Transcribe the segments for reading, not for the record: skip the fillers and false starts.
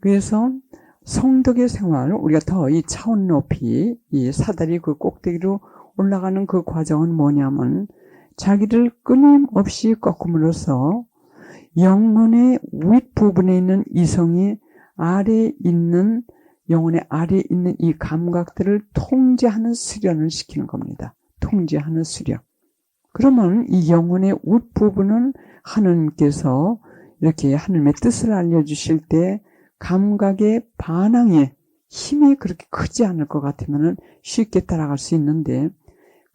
그래서 성덕의 생활, 우리가 더 이 차원 높이 이 사다리 그 꼭대기로 올라가는 그 과정은 뭐냐면 자기를 끊임없이 꺾음으로써 영혼의 윗부분에 있는 이성이 아래에 있는 영혼의 아래에 있는 이 감각들을 통제하는 수련을 시키는 겁니다. 통제하는 수련. 그러면 이 영혼의 윗부분은 하느님께서 이렇게 하느님의 뜻을 알려주실 때 감각의 반항에 힘이 그렇게 크지 않을 것 같으면 쉽게 따라갈 수 있는데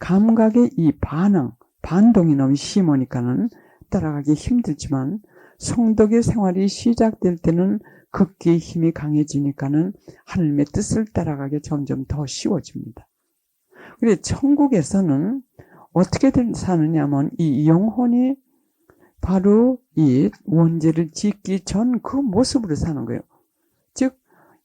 감각의 이 반동이 너무 심하니까는 따라가기 힘들지만 성덕의 생활이 시작될 때는 극기의 힘이 강해지니까는 하느님의 뜻을 따라가기 점점 더 쉬워집니다. 그런데 천국에서는 어떻게 사느냐면 이 영혼이 바로 이 원죄를 짓기 전 그 모습으로 사는 거예요. 즉,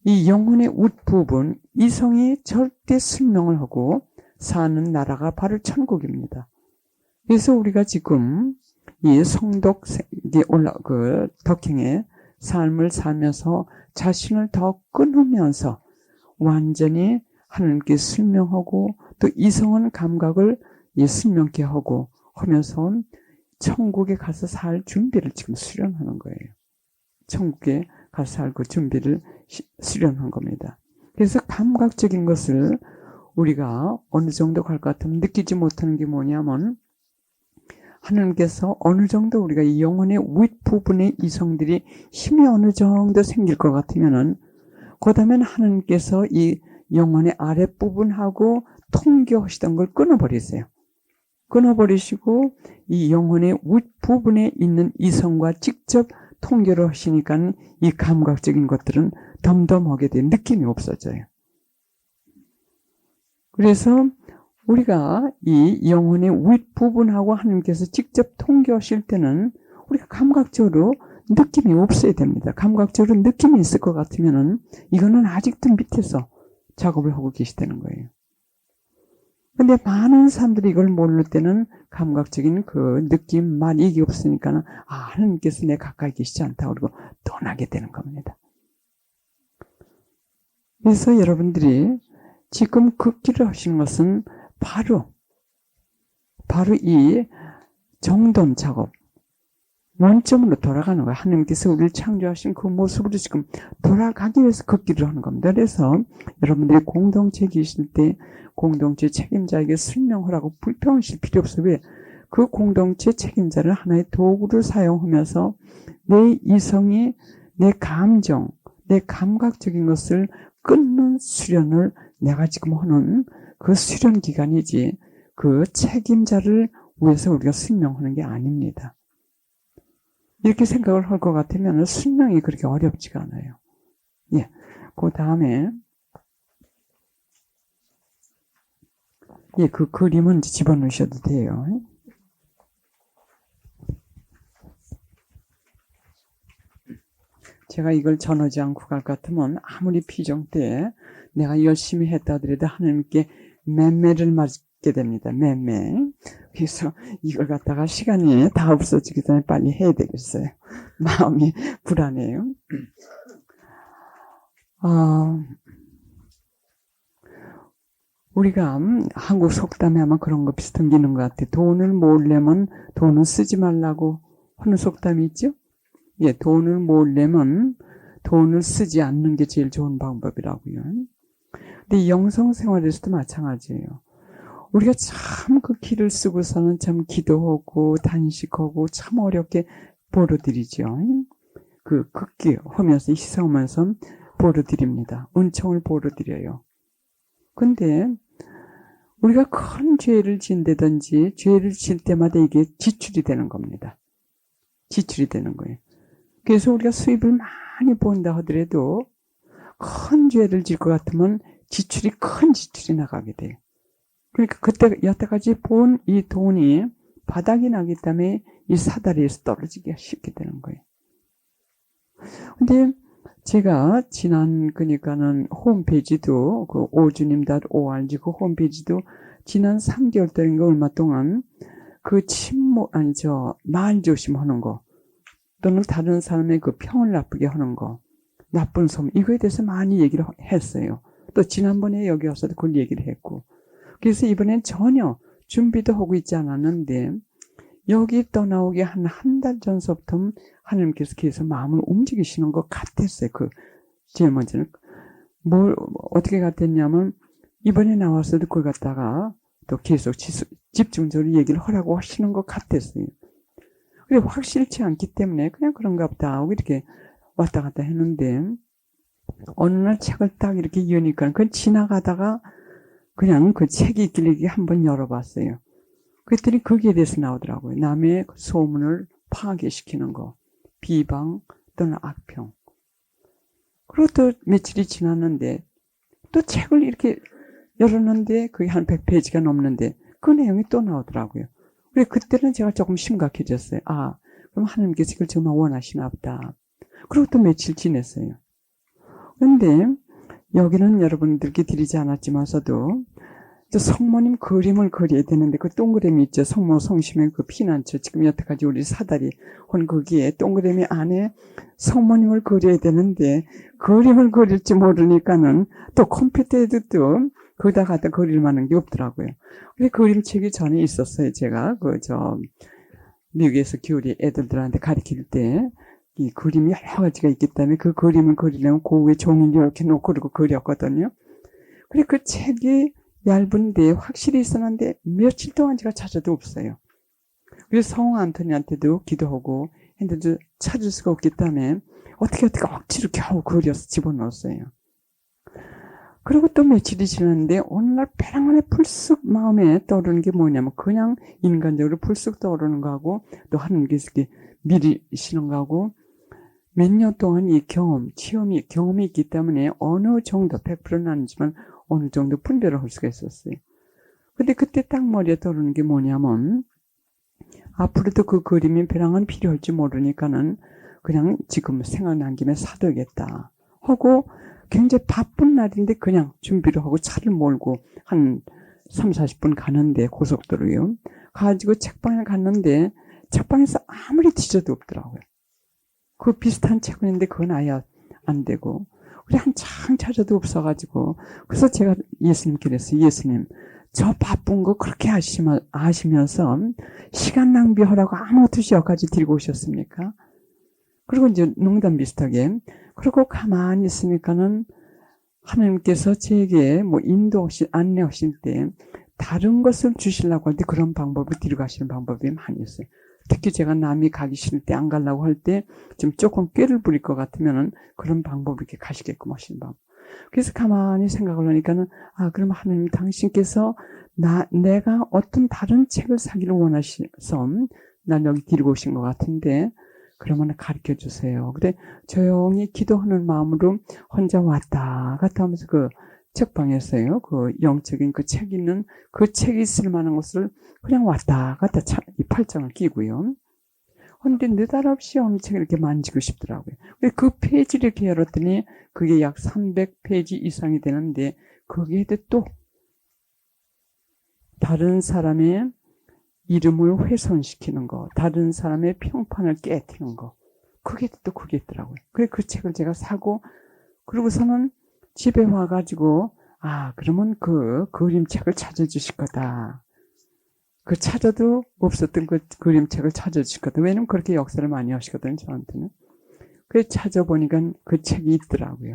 이 영혼의 윗부분, 이성이 절대 설명을 하고 사는 나라가 바로 천국입니다. 그래서 우리가 지금 이 성덕, 덕행의 삶을 살면서 자신을 더 끊으면서 완전히 하나님께 설명하고 또 이성은 감각을 설명케 하고 하면서 천국에 가서 살 준비를 지금 수련하는 거예요. 천국에 가서 살 그 준비를 수련한 겁니다. 그래서 감각적인 것을 우리가 어느 정도 갈 것 같으면 느끼지 못하는 게 뭐냐면 하나님께서 어느 정도 우리가 이 영혼의 윗부분의 이성들이 힘이 어느 정도 생길 것 같으면은 그 다음엔 하나님께서 이 영혼의 아랫부분하고 통교하시던 걸 끊어버리세요. 끊어버리시고 이 영혼의 윗부분에 있는 이성과 직접 통교를 하시니까 이 감각적인 것들은 덤덤하게 된 느낌이 없어져요. 그래서 우리가 이 영혼의 윗부분하고 하나님께서 직접 통교하실 때는 우리가 감각적으로 느낌이 없어야 됩니다. 감각적으로 느낌이 있을 것 같으면은 이거는 아직도 밑에서 작업을 하고 계시다는 거예요. 근데 많은 사람들이 이걸 모를 때는 감각적인 그 느낌만 이게 없으니까 하나님께서 내 가까이 계시지 않다 그러고 떠나게 되는 겁니다. 그래서 여러분들이 지금 극기를 하시는 것은 바로 이 정돈 작업, 원점으로 돌아가는 거예요. 하나님께서 우리를 창조하신 그 모습으로 지금 돌아가기 위해서 극기를 하는 겁니다. 그래서 여러분들이 공동체에 계실 때 공동체 책임자에게 설명하라고 불평하실 필요 없어요. 왜? 그 공동체 책임자를 하나의 도구를 사용하면서 내 이성이, 내 감정, 내 감각적인 것을 끊는 수련을 내가 지금 하는 그 수련 기간이지 그 책임자를 위해서 우리가 설명하는 게 아닙니다. 이렇게 생각을 할 것 같으면 설명이 그렇게 어렵지가 않아요. 예. 그 다음에 그 그림은 집어넣으셔도 돼요. 제가 이걸 전하지 않고 갈 것 같으면 아무리 피정 때 내가 열심히 했다 하더라도 하나님께 맴매를 맞게 됩니다. 맴매. 그래서 이걸 갖다가 시간이 다 없어지기 전에 빨리 해야 되겠어요. 마음이 불안해요. 우리가 한국 속담에 아마 그런 거 비슷한 게 있는 것 같아요. 돈을 모으려면 돈은 쓰지 말라고 하는 속담이 있죠? 예, 돈을 모으려면 돈을 쓰지 않는 게 제일 좋은 방법이라고요. 근데 영성 생활에서도 마찬가지예요. 우리가 참 그 길을 쓰고서는 참 기도하고 단식하고 참 어렵게 보러드리죠. 그 극기 하면서 희생하면서 보러드립니다. 은총을 보러드려요. 근데 우리가 큰 죄를 진다든지 죄를 질 때마다 이게 지출이 되는 겁니다. 지출이 되는 거예요. 그래서 우리가 수입을 많이 본다 하더라도 큰 죄를 질 것 같으면 큰 지출이 나가게 돼요. 그러니까 그때 여태까지 본 이 돈이 바닥이 나기 때문에 이 사다리에서 떨어지기가 쉽게 되는 거예요. 근데 제가 그러니까는 홈페이지도 그 오주님.org 그 홈페이지도 지난 3개월 동안인가 얼마 동안 그 말 조심하는 거 또는 다른 사람의 그 평을 나쁘게 하는 거 나쁜 소문, 이거에 대해서 많이 얘기를 했어요. 또 지난번에 여기 와서도 그걸 얘기를 했고. 그래서 이번엔 전혀 준비도 하고 있지 않았는데 여기 떠나오기 한 달 전서부터 하나님께서 계속 마음을 움직이시는 것 같았어요. 제일 먼저는. 어떻게 같았냐면 이번에 나와서도 그걸 갖다가 또 계속 집중적으로 얘기를 하라고 하시는 것 같았어요. 그래, 확실치 않기 때문에 그냥 그런가 보다 하고 이렇게 왔다 갔다 했는데 어느 날 책을 딱 이렇게 여니까 그건 지나가다가 그냥 그 책이 있길래 한번 열어봤어요. 그랬더니 거기에 대해서 나오더라고요. 남의 소문을 파괴시키는 거, 비방 또는 악평. 그리고 또 며칠이 지났는데 또 책을 이렇게 열었는데 그게 한 100페이지가 넘는데 그 내용이 또 나오더라고요. 그래, 그때는 제가 조금 심각해졌어요. 아, 그럼 하나님께서 이걸 정말 원하시나 보다. 그리고 또 며칠 지냈어요. 그런데 여기는 여러분들께 드리지 않았지만서도 성모님 그림을 그려야 되는데 그 동그라미 있죠. 성모 성심의 그 피난처. 지금 여태까지 우리 사다리 혼 거기에 동그라미 안에 성모님을 그려야 되는데 그림을 그릴지 모르니까는 또 컴퓨터에도 또 거기다 갖다 그릴 만한 게 없더라고요. 근데 그림책이 전에 있었어요. 제가 미국에서 교리 애들한테 가르칠 때 이 그림이 여러 가지가 있기 때문에 그 그림을 그리려면 그 위에 종이를 이렇게 놓고 그리고 그렸거든요. 그래 그 책이 얇은데 확실히 있었는데 며칠 동안 제가 찾아도 없어요. 그래서 성 안토니한테도 기도하고 했는데도 찾을 수가 없기 때문에 어떻게 억지로 겨우 그려서 집어넣었어요. 그리고 또 며칠이 지났는데 어느 날 벼랑 안에 불쑥 마음에 떠오르는 게 뭐냐면 그냥 인간적으로 불쑥 떠오르는 거하고 또 하나님께서 이렇게 미리시는 거하고 몇 년 동안 이 경험이 있기 때문에 어느 정도 100%는 아니지만 어느 정도 분별을 할 수가 있었어요. 근데 그때 딱 머리에 떠오르는 게 뭐냐면 앞으로도 그 그림이 벼랑은 필요할지 모르니까는 그냥 지금 생각난 김에 사둬야겠다 하고 굉장히 바쁜 날인데 그냥 준비를 하고 차를 몰고 한 3, 40분 가는데 고속도로요. 가지고 책방에 갔는데 책방에서 아무리 뒤져도 없더라고요. 그 비슷한 책은 있는데 그건 아예 안 되고 그래 한참 찾아도 없어가지고 그래서 제가 예수님께 그랬어요. 예수님 저 바쁜 거 그렇게 아시면서 시간 낭비하라고 아무것도 여기까지 들고 오셨습니까? 그리고 이제 농담 비슷하게 그리고 가만히 있으니까는 하나님께서 제게 안내하실 때 다른 것을 주시려고 할 때 그런 방법을 들어가시는 방법이 많이 있어요. 특히 제가 남이 가기 싫을 때 안 가려고 할 때 좀 조금 꾀를 부릴 것 같으면은 그런 방법을 이렇게 가시게끔 하시는 방법. 그래서 가만히 생각을 하니까는 그럼 하나님 당신께서 내가 어떤 다른 책을 사기를 원하셔서 난 여기 데리고 오신 것 같은데 그러면 가르쳐 주세요. 근데 조용히 기도하는 마음으로 혼자 왔다 갔다 하면서 그 책방에서요. 그 영적인 그 책 있는 그 책이 있을 만한 것을 그냥 왔다 갔다 이 팔짱을 끼고요. 근데 느닷없이 어느 책을 이렇게 만지고 싶더라고요. 그 페이지를 이렇게 열었더니 그게 약 300페이지 이상이 되는데 거기에도 또 다른 사람의 이름을 훼손시키는 거, 다른 사람의 평판을 깨트리는 거, 그게 있더라고요. 그래 그 책을 제가 사고 그러고서는 집에 와가지고 그러면 그 그림책을 찾아주실 거다. 그 찾아도 없었던 그 그림책을 찾아주실 거다. 왜냐면 그렇게 역사를 많이 하시거든요, 저한테는. 그래서 찾아보니까 그 책이 있더라고요.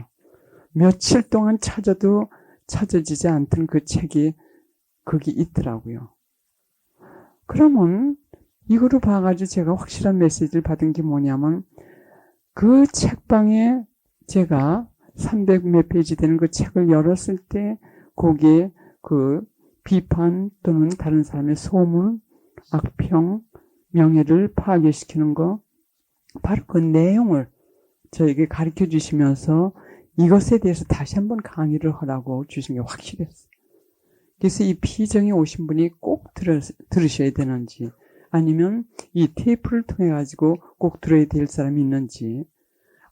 며칠 동안 찾아도 찾아지지 않던 그 책이 거기 있더라고요. 그러면 이거로 봐가지고 제가 확실한 메시지를 받은 게 뭐냐면 그 책방에 제가 300몇 페이지 되는 그 책을 열었을 때 거기에 그 비판 또는 다른 사람의 소문, 악평, 명예를 파괴시키는 거 바로 그 내용을 저에게 가르쳐 주시면서 이것에 대해서 다시 한번 강의를 하라고 주신 게 확실했어요. 그래서 이 피정에 오신 분이 꼭 들으셔야 되는지 아니면 이 테이프를 통해 가지고 꼭 들어야 될 사람이 있는지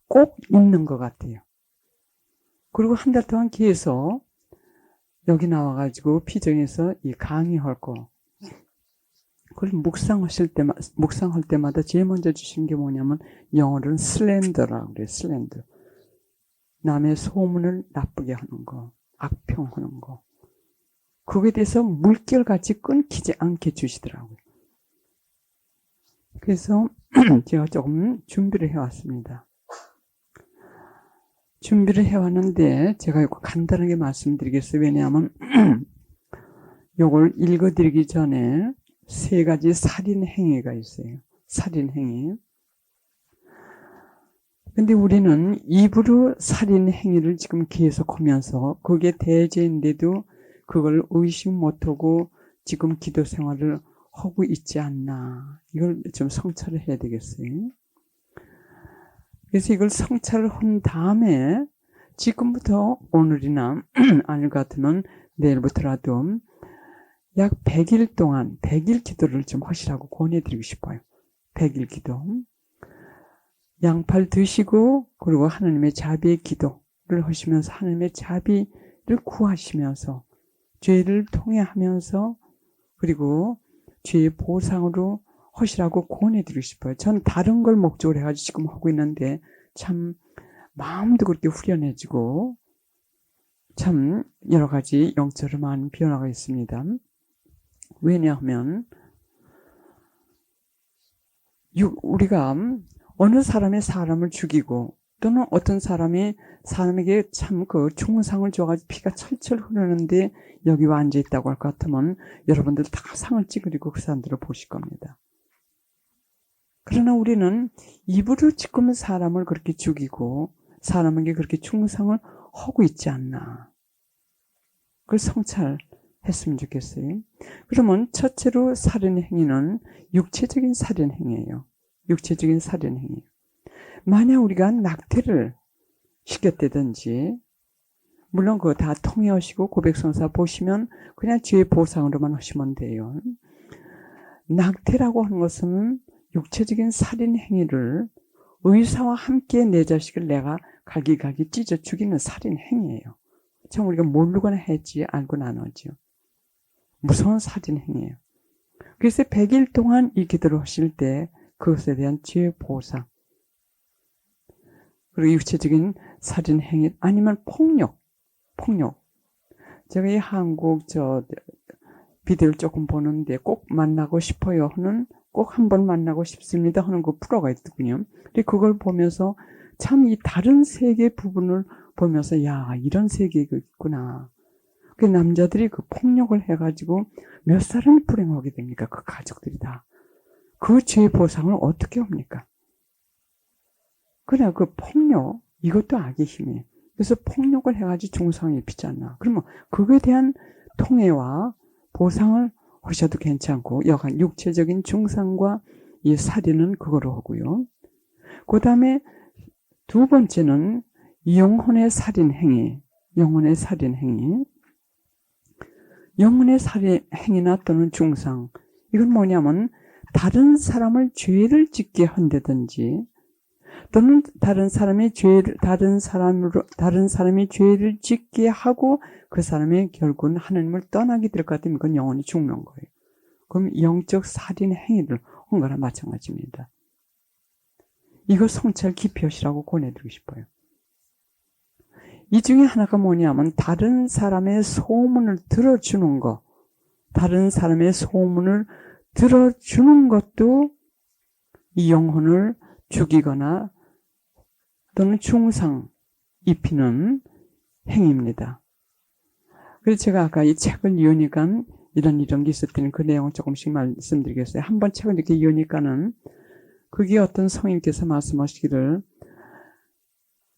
꼭 있는 것 같아요. 그리고 한 달 동안 계속 여기 나와가지고 피정에서 이 강의할 거. 그걸 묵상할 때마다 제일 먼저 주신 게 뭐냐면 영어로는 슬렌더라고 그래요. 슬렌더. 남의 소문을 나쁘게 하는 거, 악평하는 거, 그거에 대해서 물결같이 끊기지 않게 주시더라고요. 그래서 제가 조금 준비를 해왔습니다. 준비를 해왔는데 제가 이거 간단하게 말씀드리겠어요. 왜냐하면 이걸 읽어드리기 전에 3가지 살인행위가 있어요. 살인행위. 근데 우리는 입으로 살인행위를 지금 계속하면서 그게 대죄인데도 그걸 의식 못하고 지금 기도 생활을 하고 있지 않나. 이걸 좀 성찰을 해야 되겠어요. 그래서 이걸 성찰을 한 다음에 지금부터 오늘이나 아닐 것 같으면 내일부터라도 약 100일 동안 100일 기도를 좀 하시라고 권해드리고 싶어요. 100일 기도. 양팔 드시고 그리고 하나님의 자비의 기도를 하시면서 하나님의 자비를 구하시면서 죄를 통회하면서 그리고 죄의 보상으로 하시라고 권해드리고 싶어요. 전 다른 걸 목적으로 해가지고 지금 하고 있는데 참 마음도 그렇게 후련해지고 참 여러 가지 영적으로 많은 변화가 있습니다. 왜냐하면 우리가 어느 사람이 사람을 죽이고 또는 어떤 사람이 사람에게 참 그 중상을 줘가지고 피가 철철 흐르는데 여기 와 앉아있다고 할 것 같으면 여러분들 다 상을 찌그리고 그 사람들을 보실 겁니다. 그러나 우리는 입으로 지금 사람을 그렇게 죽이고 사람에게 그렇게 충성을 하고 있지 않나. 그걸 성찰했으면 좋겠어요. 그러면 첫째로 살인행위는 육체적인 살인행위예요. 육체적인 살인행위. 만약 우리가 낙태를 시켰다든지 물론 그거 다 통해하시고 고백성사 보시면 그냥 죄의 보상으로만 하시면 돼요. 낙태라고 하는 것은 육체적인 살인행위를 의사와 함께 내 자식을 내가 갈기갈기 찢어 죽이는 살인행위예요. 참 우리가 모르거나 했지 알고는 안 하죠. 무서운 살인행위예요. 그래서 100일 동안 이 기도를 하실 때 그것에 대한 죄의 보상 그리고 육체적인 살인행위 아니면 폭력. 제가 이 한국 비디오를 조금 보는데 꼭 만나고 싶어요 하는 꼭 한번 만나고 싶습니다 하는 그 프로가 있더군요. 근데 그걸 보면서 참 이 다른 세계 부분을 보면서 야 이런 세계가 있구나. 그 남자들이 그 폭력을 해가지고 몇 사람을 불행하게 됩니까? 그 가족들이 다. 그 죄의 보상을 어떻게 합니까? 그래 그 폭력 이것도 악의 힘이에요. 그래서 폭력을 해가지고 중상을 입히잖아. 그러면 그거에 대한 통해와 보상을 하셔도 괜찮고 여간 육체적인 중상과 이 살인은 그거로 하고요. 그 다음에 두 번째는 영혼의 살인행위. 영혼의 살인행위. 영혼의 살인행위나 또는 중상. 이건 뭐냐면 다른 사람을 죄를 짓게 한다든지 또는 다른 사람이 죄를 짓게 하고 그 사람이 결국은 하나님을 떠나게 될 것 같으면 그건 영원히 죽는 거예요. 그럼 영적 살인 행위를 한 거랑 마찬가지입니다. 이거 성찰 깊이 하시라고 권해드리고 싶어요. 이 중에 하나가 뭐냐면 다른 사람의 소문을 들어주는 거. 다른 사람의 소문을 들어주는 것도 이 영혼을 죽이거나 또는 중상 입히는 행위입니다. 그래서 제가 아까 이 책을 이으니까 이런 게 있었더니 그 내용을 조금씩 말씀드리겠어요. 한번 책을 이렇게 이으니까는 그게 어떤 성인께서 말씀하시기를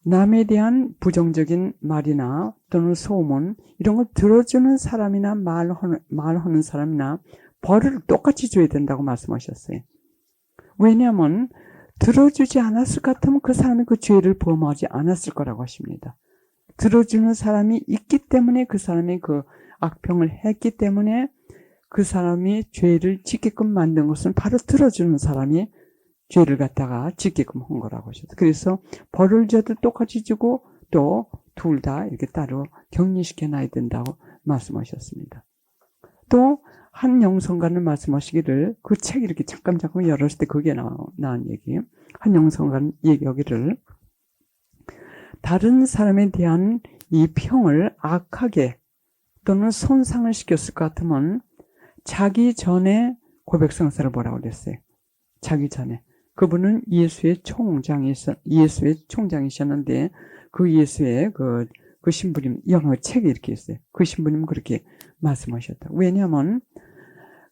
남에 대한 부정적인 말이나 또는 소문 이런 걸 들어주는 사람이나 말하는 사람이나 벌을 똑같이 줘야 된다고 말씀하셨어요. 왜냐하면 들어주지 않았을 것 같으면 그 사람이 그 죄를 범하지 않았을 거라고 하십니다. 들어주는 사람이 있기 때문에 그 사람이 그 악평을 했기 때문에 그 사람이 죄를 짓게끔 만든 것은 바로 들어주는 사람이 죄를 갖다가 짓게끔 한 거라고 하셨어요. 그래서 벌을 줘도 똑같이 주고 또 둘 다 이렇게 따로 격리시켜 놔야 된다고 말씀하셨습니다. 또 한 영성가는 말씀하시기를 그 책 이렇게 잠깐 열었을 때 그게 나온 얘기예요. 한 영성가는 얘기하기를 다른 사람에 대한 이 평을 악하게 또는 손상을 시켰을 것 같으면 자기 전에 고백성사를 뭐라고 그랬어요? 자기 전에. 그분은 예수의 총장이셨는데 그 예수의 그 신부님 영어 책에 이렇게 있어요. 그 신부님은 그렇게 말씀하셨다. 왜냐하면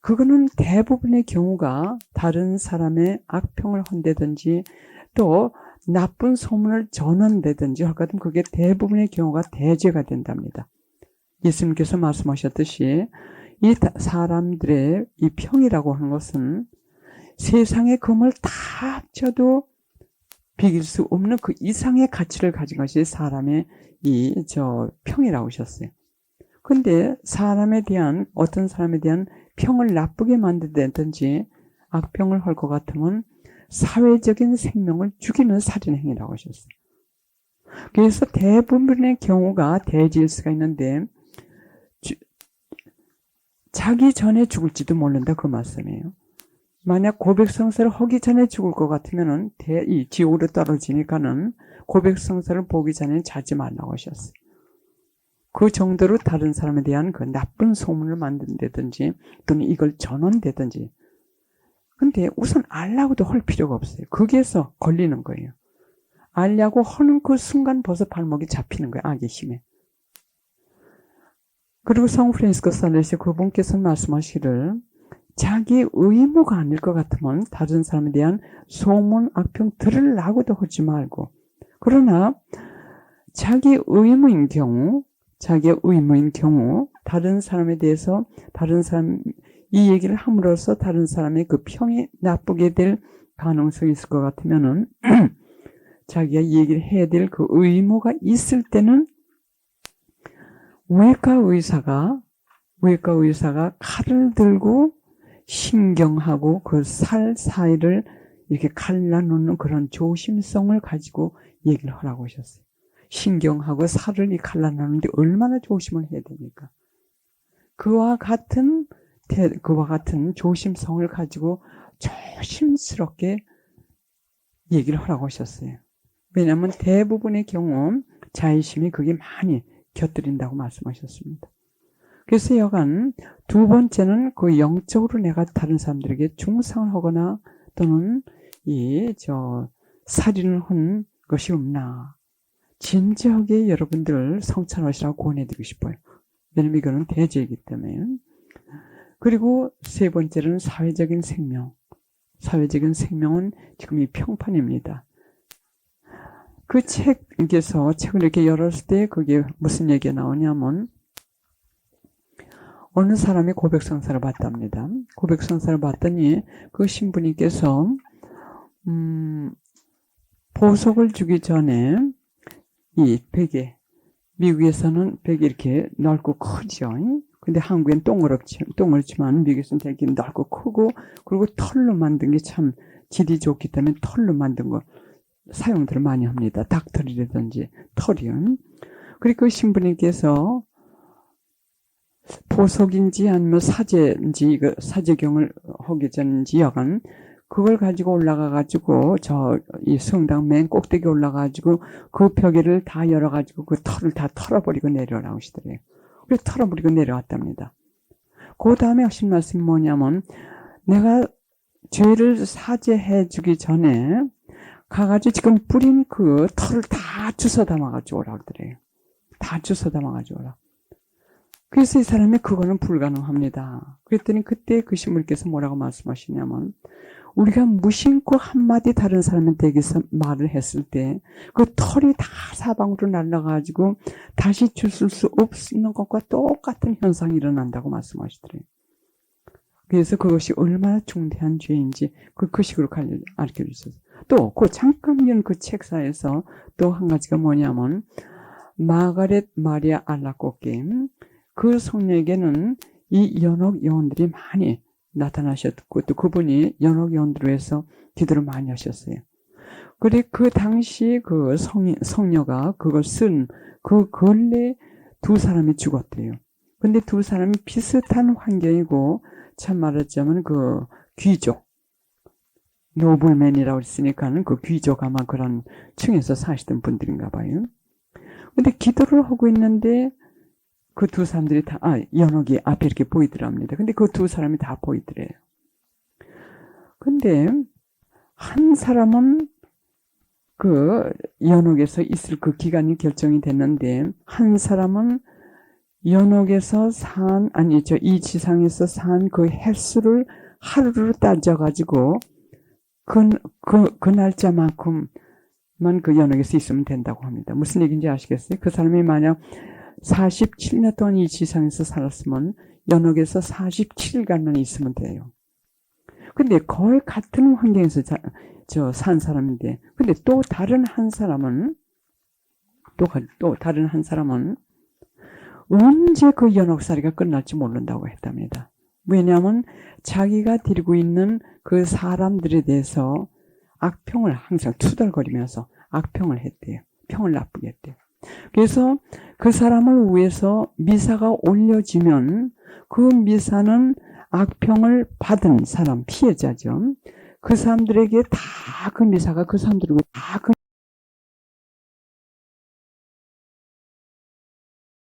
그거는 대부분의 경우가 다른 사람의 악평을 한다든지 또 나쁜 소문을 전한다든지 할 것 같으면 그게 대부분의 경우가 대죄가 된답니다. 예수님께서 말씀하셨듯이 이 사람들의 이 평이라고 하는 것은 세상의 금을 다 합쳐도 비길 수 없는 그 이상의 가치를 가진 것이 사람의 평이라고 하셨어요. 근데 어떤 사람에 대한 평을 나쁘게 만든다든지 악평을 할 것 같으면 사회적인 생명을 죽이는 살인 행위라고 하셨어요. 그래서 대부분의 경우가 대질수가 있는데 자기 전에 죽을지도 모른다 그 말씀이에요. 만약 고백성사를 하기 전에 죽을 것 같으면은 이 지옥으로 떨어지니까는 고백성사를 보기 전에 자지 말라고 하셨어요. 그 정도로 다른 사람에 대한 그 나쁜 소문을 만든다든지 또는 이걸 전언다든지. 근데 우선 알라고도 할 필요가 없어요. 거기에서 걸리는 거예요. 알려고 하는 그 순간 벌써 발목이 잡히는 거예요. 악의 힘에. 그리고 성 프란시스코 살레시 그분께서 말씀하시기를 자기 의무가 아닐 것 같으면 다른 사람에 대한 소문, 악평 들으려고도 하지 말고 그러나 자기의 의무인 경우 다른 사람에 대해서 다른 사람 이 얘기를 함으로써 다른 사람의 그 평이 나쁘게 될 가능성이 있을 것 같으면은 자기가 이 얘기를 해야 될 그 의무가 있을 때는 외과 의사가 칼을 들고 신경하고 그 살 사이를 이렇게 갈라놓는 그런 조심성을 가지고 얘기를 하라고 하셨어요. 신경하고 살을 갈라놓는데 얼마나 조심을 해야 됩니까? 그와 같은 조심성을 가지고 조심스럽게 얘기를 하라고 하셨어요. 왜냐하면 대부분의 경우 자의심이 그게 많이 곁들인다고 말씀하셨습니다. 그래서 여간 두 번째는 그 영적으로 내가 다른 사람들에게 중상을 하거나 또는 살인을 한 것이 없나. 진지하게 여러분들 성찰하시라고 권해드리고 싶어요. 왜냐면 이거는 대죄이기 때문에. 그리고 세 번째는 사회적인 생명. 사회적인 생명은 지금 이 평판입니다. 그 책에서 책을 이렇게 열었을 때 그게 무슨 얘기가 나오냐면 어느 사람이 고백성사를 받답니다. 고백성사를 받더니 그 신부님께서 보석을 주기 전에 이 베개, 미국에서는 베개 이렇게 넓고 크죠. 근데 한국엔 동그랗지만 미국에서는 되게 넓고 크고 그리고 털로 만든 게 참 질이 좋기 때문에 털로 만든 거 사용들을 많이 합니다. 닭털이라든지 털이요. 그리고 그 신부님께서 보석인지 아니면 사제인지 사제경을 하기 전인지 여간 그걸 가지고 올라가가지고 이 성당 맨 꼭대기 올라가가지고 그 벽에를 다 열어가지고 그 털을 다 털어버리고 내려나오시더래요. 그래서 털어버리고 내려왔답니다. 그 다음에 하신 말씀이 뭐냐면 내가 죄를 사죄해주기 전에 가가지고 지금 뿌린 그 털을 다 주워 담아가지고 오라 그러더래요. 다 주워 담아가지고 오라. 그래서 이 사람이 그거는 불가능합니다. 그랬더니 그때 그 신부님께서 뭐라고 말씀하시냐면 우리가 무심코 한마디 다른 사람한테서 말을 했을 때 그 털이 다 사방으로 날아가지고 다시 주술 수 없는 것과 똑같은 현상이 일어난다고 말씀하시더래요. 그래서 그것이 얼마나 중대한 죄인지 그 식으로 가르쳐 주셨어요. 또 그 잠깐 연 그 책사에서 또 한 가지가 뭐냐면 마가렛 마리아 알라코킴 그 성녀에게는 이 연옥 영혼들이 많이 나타나셨고 또 그분이 연옥 영혼들로 해서 기도를 많이 하셨어요. 그래 그 당시 그 성녀가 그걸 쓴 그 근래 두 사람이 죽었대요. 근데 두 사람이 비슷한 환경이고 참 말하자면 그 귀족 노블맨이라고 했으니까는 그 귀족 아마 그런 층에서 사시던 분들인가 봐요. 근데 기도를 하고 있는데 그 두 사람들이 다, 연옥이 앞에 이렇게 보이더랍니다. 근데 그 두 사람이 다 보이더래요. 근데 한 사람은 그 연옥에서 있을 그 기간이 결정이 됐는데, 한 사람은 연옥에서 이 지상에서 산 그 횟수를 하루로 따져가지고 그 날짜만큼만 그 연옥에서 있으면 된다고 합니다. 무슨 얘기인지 아시겠어요? 그 사람이 만약 47년 동안 이 지상에서 살았으면 연옥에서 47일간만 있으면 돼요. 근데 거의 같은 환경에서 산 사람인데, 근데 또 다른 한 사람은 언제 그 연옥살이가 끝날지 모른다고 했답니다. 왜냐하면 자기가 데리고 있는 그 사람들에 대해서 악평을 항상 투덜거리면서 악평을 했대요. 평을 나쁘게 했대요. 그래서 그 사람을 위해서 미사가 올려지면 그 미사는 악평을 받은 사람, 피해자죠. 그 사람들에게 다 그 미사가 그 사람들에게 다 그